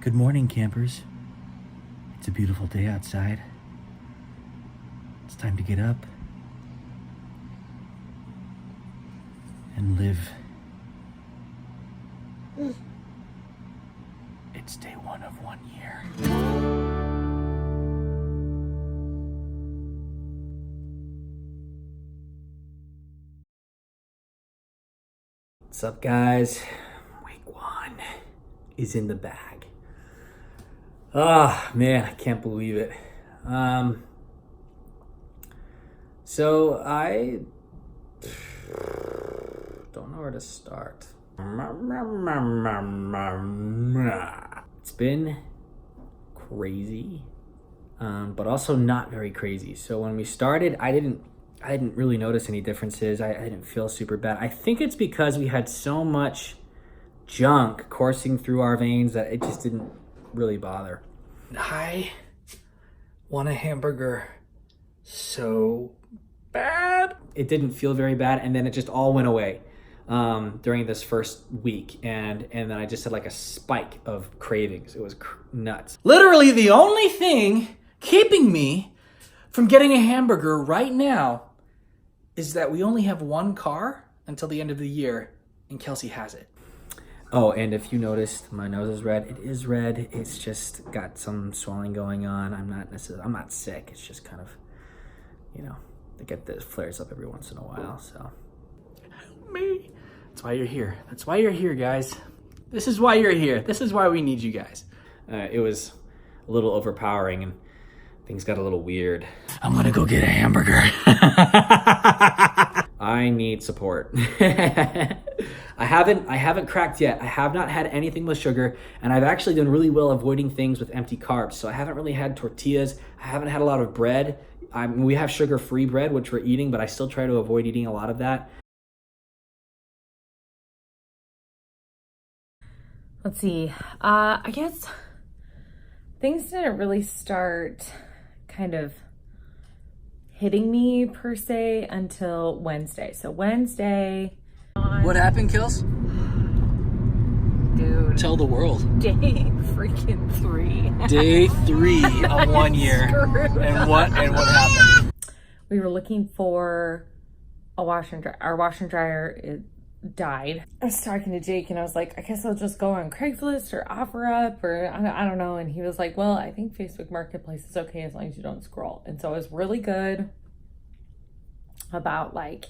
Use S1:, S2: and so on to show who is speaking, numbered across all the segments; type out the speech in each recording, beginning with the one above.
S1: Good morning, campers. It's a beautiful day outside. It's time to get up and live. It's day 1 of 1 year. What's up, guys? Week 1 is in the bag. Ah, man, I can't believe it. So I don't know where to start. It's been crazy, but also not very crazy. So when we started, I didn't really notice any differences. I didn't feel super bad. I think it's because we had so much junk coursing through our veins that it just didn't really bother. I want a hamburger so bad. It didn't feel very bad, and then it just all went away during this first week, and then I just had like a spike of cravings. It was nuts. Literally the only thing keeping me from getting a hamburger right now is that we only have one car until the end of the year, and Kelsey has it. Oh, and if you noticed, my nose is red. It is red. It's just got some swelling going on. I'm not sick. It's just kind of, I get this flares up every once in a while, so. Help me. That's why you're here. That's why you're here, guys. This is why you're here. This is why we need you guys. It was a little overpowering and things got a little weird. I'm gonna go get a hamburger. I need support. I haven't cracked yet. I have not had anything with sugar, and I've actually done really well avoiding things with empty carbs. So I haven't really had tortillas. I haven't had a lot of bread. We have sugar-free bread, which we're eating, but I still try to avoid eating a lot of that.
S2: Let's see. I guess things didn't really start kind of hitting me per se until Wednesday. So Wednesday.
S1: What happened, Kels?
S2: Dude.
S1: Tell the world.
S2: Day freaking 3.
S1: Day 3 of 1 year. And what happened?
S2: We were looking for a washer and dryer. Our washer and dryer died. I was talking to Jake and I was like, I guess I'll just go on Craigslist or OfferUp or I don't know. And he was like, well, I think Facebook Marketplace is okay as long as you don't scroll. And so I was really good about like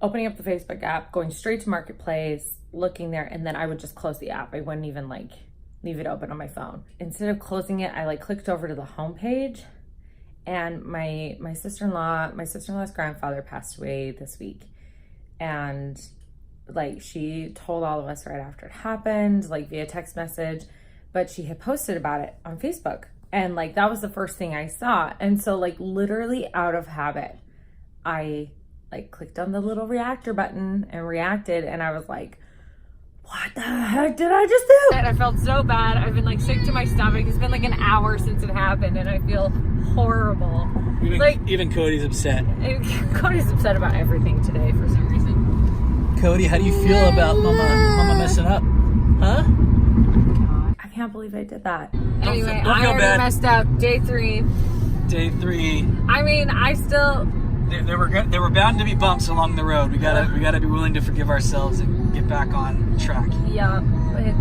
S2: opening up the Facebook app, going straight to Marketplace, looking there, and then I would just close the app. I wouldn't even like leave it open on my phone. Instead of closing it, I like clicked over to the homepage, and my sister-in-law's grandfather passed away this week. And like she told all of us right after it happened, like via text message, but she had posted about it on Facebook. And like that was the first thing I saw. And so like literally out of habit, I like clicked on the little reactor button and reacted, and I was like, what the heck did I just do? And I felt so bad. I've been like sick to my stomach. It's been like an hour since it happened and I feel horrible.
S1: Even Cody's upset.
S2: Cody's upset about everything today for some reason.
S1: Cody, how do you feel about mama messing up? Huh?
S2: I can't believe I did that.
S1: Anyway,
S2: I already messed up. Day 3.
S1: Day 3.
S2: I mean, I still...
S1: There were bound to be bumps along the road. We gotta be willing to forgive ourselves and get back on track.
S2: Yeah, it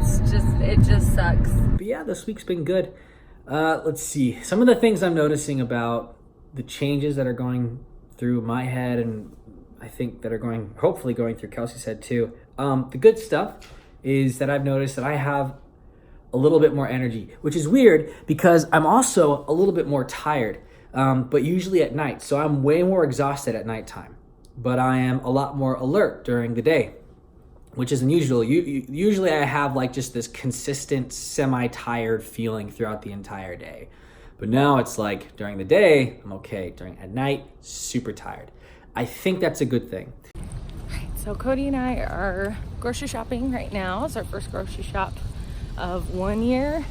S2: just sucks.
S1: But yeah, this week's been good. Let's see. Some of the things I'm noticing about the changes that are going through my head, and I think that are hopefully going through Kelsey's head too. The good stuff is that I've noticed that I have a little bit more energy, which is weird because I'm also a little bit more tired. But usually at night. So I'm way more exhausted at nighttime, but I am a lot more alert during the day, which is unusual. Usually I have like just this consistent semi-tired feeling throughout the entire day. But now it's like during the day, I'm okay. At night, super tired. I think that's a good thing.
S2: All right, so Cody and I are grocery shopping right now. It's our first grocery shop of 1 year.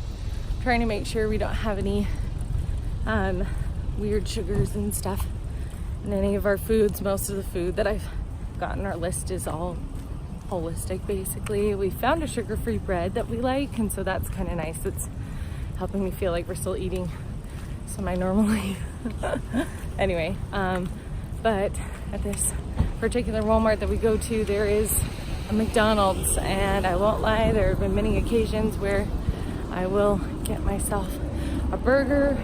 S2: Trying to make sure we don't have any weird sugars and stuff in any of our foods. Most of the food that I've got on our list is all holistic basically. We found a sugar-free bread that we like, and so that's kind of nice. It's helping me feel like we're still eating semi-normally. Anyway, but at this particular Walmart that we go to, there is a McDonald's, and I won't lie, there have been many occasions where I will get myself a burger,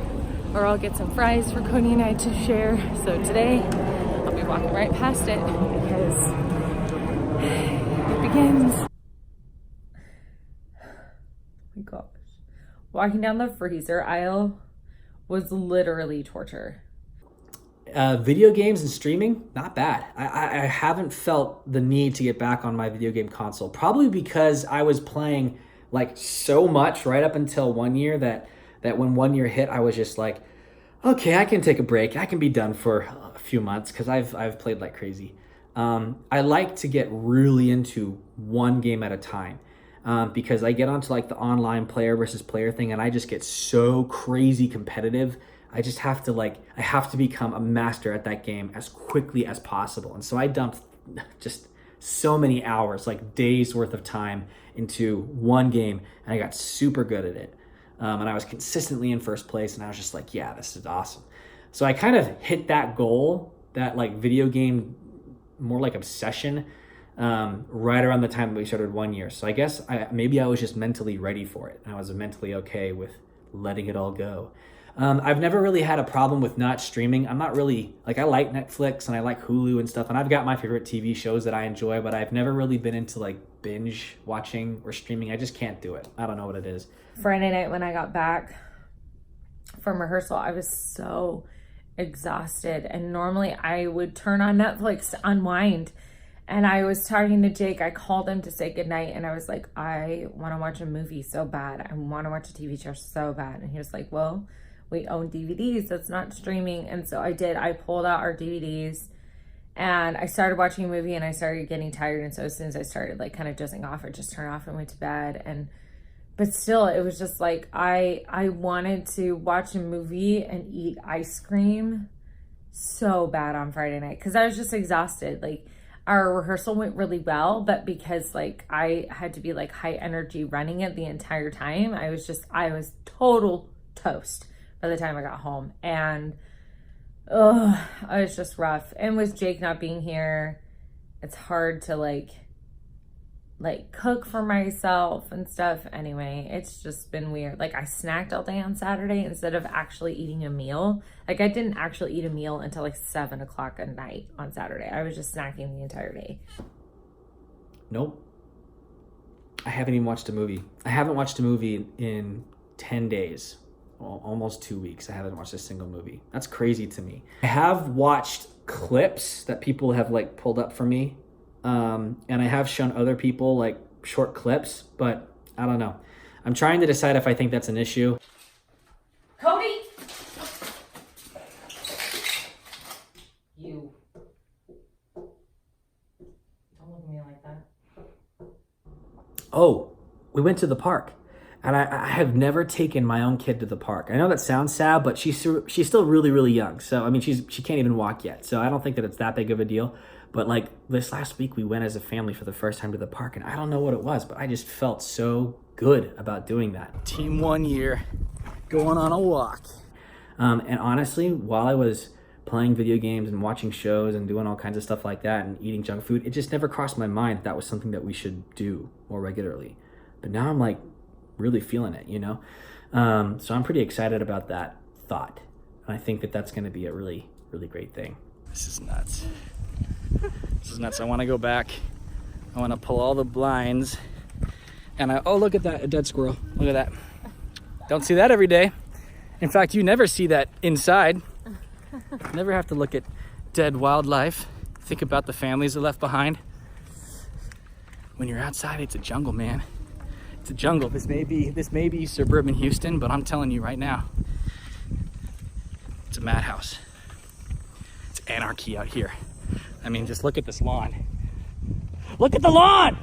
S2: or I'll get some fries for Cody and I to share. So today, I'll be walking right past it because it begins. Oh my gosh. Walking down the freezer aisle was literally torture.
S1: Video games and streaming, not bad. I haven't felt the need to get back on my video game console, probably because I was playing like so much right up until 1 year that when 1 year hit, I was just like, okay, I can take a break. I can be done for a few months because I've played like crazy. I like to get really into one game at a time because I get onto like the online player versus player thing, and I just get so crazy competitive. I just have to become a master at that game as quickly as possible. And so I dumped just so many hours, like days worth of time into one game, and I got super good at it. And I was consistently in first place, and I was just like, yeah, this is awesome. So I kind of hit that goal, that like video game, more like obsession, right around the time that we started 1 year. So I guess maybe I was just mentally ready for it. I was mentally okay with letting it all go. I've never really had a problem with not streaming. I'm not really, like, I like Netflix and I like Hulu and stuff, and I've got my favorite TV shows that I enjoy, but I've never really been into like binge watching or streaming. I just can't do it. I don't know what it is.
S2: Friday night when I got back from rehearsal, I was so exhausted, and normally I would turn on Netflix to unwind. And I was talking to Jake. I called him to say goodnight, and I was like, I want to watch a movie so bad. I want to watch a TV show so bad. And he was like, well, we own DVDs. That's not streaming. And so I did. I pulled out our DVDs and I started watching a movie, and I started getting tired. And so as soon as I started like kind of dozing off, I just turned off and went to bed. But still, it was just like, I wanted to watch a movie and eat ice cream so bad on Friday night because I was just exhausted. Like, our rehearsal went really well, but because like I had to be like high energy running it the entire time, I was total toast by the time I got home. And it was just rough. And with Jake not being here, it's hard to like cook for myself and stuff. Anyway, it's just been weird. Like, I snacked all day on Saturday instead of actually eating a meal. Like, I didn't actually eat a meal until like 7 o'clock at night on Saturday. I was just snacking the entire day.
S1: Nope. I haven't even watched a movie. I haven't watched a movie in 10 days. Well, almost 2 weeks. I haven't watched a single movie. That's crazy to me. I have watched clips that people have like pulled up for me. And I have shown other people like short clips, but I don't know. I'm trying to decide if I think that's an issue.
S2: Cody! You. Don't look at me like that.
S1: Oh, we went to the park. And I have never taken my own kid to the park. I know that sounds sad, but she's still really, really young. So, I mean, she can't even walk yet. So I don't think that it's that big of a deal. But like this last week, we went as a family for the first time to the park, and I don't know what it was, but I just felt so good about doing that.
S3: Team 1 year, going on a walk.
S1: And honestly, while I was playing video games and watching shows and doing all kinds of stuff like that and eating junk food, it just never crossed my mind that was something that we should do more regularly. But now I'm like really feeling it, you know? So I'm pretty excited about that thought. And I think that that's going to be a really, really great thing.
S3: This is nuts. This is nuts. I want to go back. I want to pull all the blinds. And oh, look at that, a dead squirrel. Look at that. Don't see that every day. In fact, you never see that inside. Never have to look at dead wildlife. Think about the families that left behind. When you're outside, it's a jungle, man. It's a jungle. This may be suburban Houston, but I'm telling you right now, it's a madhouse. It's anarchy out here. I mean, just look at this lawn. Look at the lawn!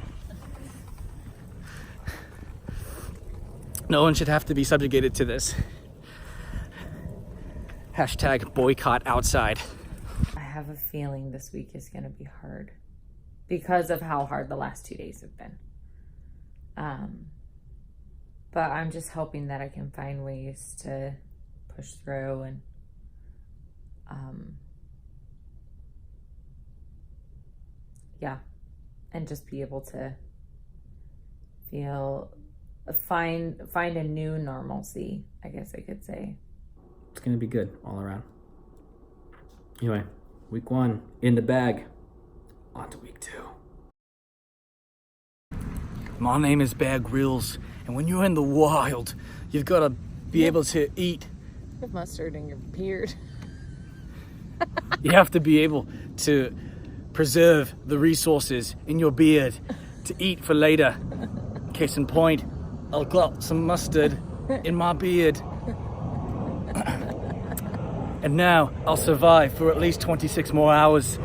S3: No one should have to be subjugated to this. Hashtag boycott outside.
S2: I have a feeling this week is going to be hard because of how hard the last 2 days have been. But I'm just hoping that I can find ways to push through and and just be able to find a new normalcy, I guess I could say.
S1: It's gonna be good all around. Anyway, week 1 in the bag. On to week 2.
S3: My name is Bear Grylls, and when you're in the wild, you've got to be able to eat.
S2: You have mustard in your beard.
S3: You have to be able to preserve the resources in your beard to eat for later. Case in point, I've got some mustard in my beard. And now I'll survive for at least 26 more hours